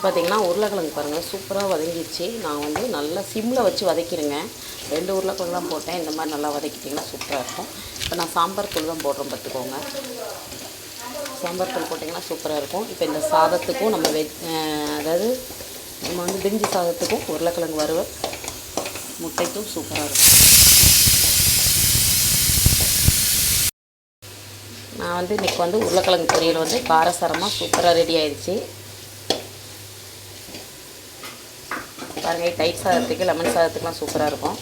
பார்த்திங்கன்னா உருளைக்கிழங்கு பாருங்கள் சூப்பராக வதங்கிடுச்சு. நான் வந்து நல்லா சிம்மில் வச்சு வதக்கிடுங்க. 2 உருளைக்கிழங்கு தான் போட்டேன். இந்த மாதிரி நல்லா வதக்கிட்டிங்கன்னா சூப்பராக இருக்கும். இப்போ நான் சாம்பார் தூள் தான் போடுறோம் பார்த்துக்கோங்க. சாம்பார் தூள் போட்டிங்கன்னா சூப்பராக இருக்கும். இப்போ இந்த சாதத்துக்கும் நம்ம அதாவது நம்ம வந்து பிரிஞ்சி சாதத்துக்கும் உருளைக்கிழங்கு வறுவல் முட்டைக்கும் சூப்பராக இருக்கும். நான் வந்து இன்றைக்கி வந்து உருளைக்கிழங்கு பொரியல் வந்து காரசாரமாக சூப்பராக ரெடி ஆயிடுச்சு. பாருங்கள், டைட் சாதத்துக்கு லெமன் சாதத்துக்குலாம் சூப்பராக இருக்கும்.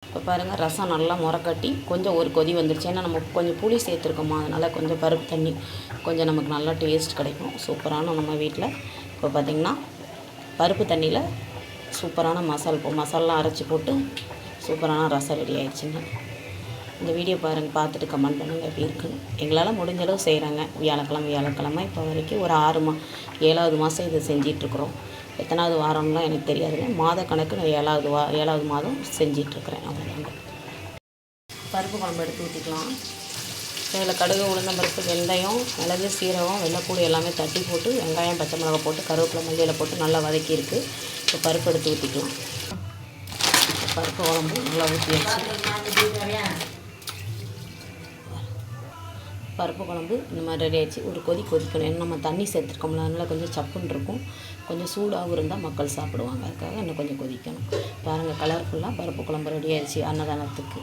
இப்போ பாருங்கள், ரசம் நல்லா முறக்கட்டி கொஞ்சம் ஒரு கொதி வந்துருச்சு. ஏன்னா நம்ம கொஞ்சம் புளி சேர்த்துருக்கோமா, அதனால் கொஞ்சம் பருப்பு தண்ணி கொஞ்சம் நமக்கு நல்லா டேஸ்ட் கிடைக்கும். சூப்பரான நம்ம வீட்டில் இப்போ பார்த்திங்கன்னா பருப்பு தண்ணியில் சூப்பரான மசாலாம் அரைச்சி போட்டு சூப்பரான ரசம் ரெடி ஆகிடுச்சுங்க. இந்த வீடியோ பார்த்துட்டு கமெண்ட் பண்ணுங்கள் எப்படி இருக்குன்னு. எங்களால் முடிஞ்ச அளவு செய்கிறாங்க. வியாழக்கிழமை இப்போ வரைக்கும் ஒரு 7வது மாதம் இதை செஞ்சிட்ருக்குறோம். எத்தனாவது வாரம்லாம் எனக்கு தெரியாதுங்க. மாத கணக்கு நான் 7வது மாதம் செஞ்சிட்ருக்குறேன். அவ்வளோதாங்க. பருப்பு குழம்பு எடுத்து ஊற்றிக்கலாம். இதில் கடுகு, உளுந்தம்பருப்பு, வெந்தயம், மிளகு, சீரகம், வெள்ளைப்பூடு எல்லாமே தட்டி போட்டு வெங்காயம், பச்சை மிளகாய் போட்டு கருவேப்பிலை, மல்லியில் போட்டு நல்லா வதக்கியிருக்கு. இப்போ பருப்பு எடுத்து ஊற்றிக்கலாம். பருப்பு குழம்பு நல்லா ஊற்றி வச்சு பருப்பு குழம்பு இந்த மாதிரி ரெடி ஆகிடுச்சு. ஒரு கொதிக்கணும். ஏன்னா நம்ம தண்ணி சேர்த்துருக்கோம்ல, அதனால் கொஞ்சம் சப்புன்னு இருக்கும். கொஞ்சம் சூடாகவும் இருந்தால் மக்கள் சாப்பிடுவாங்க. அதுக்காக இன்னும் கொஞ்சம் கொதிக்கணும். பாருங்கள், கலர்ஃபுல்லாக பருப்பு குழம்பு ரெடி ஆகிடுச்சு அன்னதானத்துக்கு.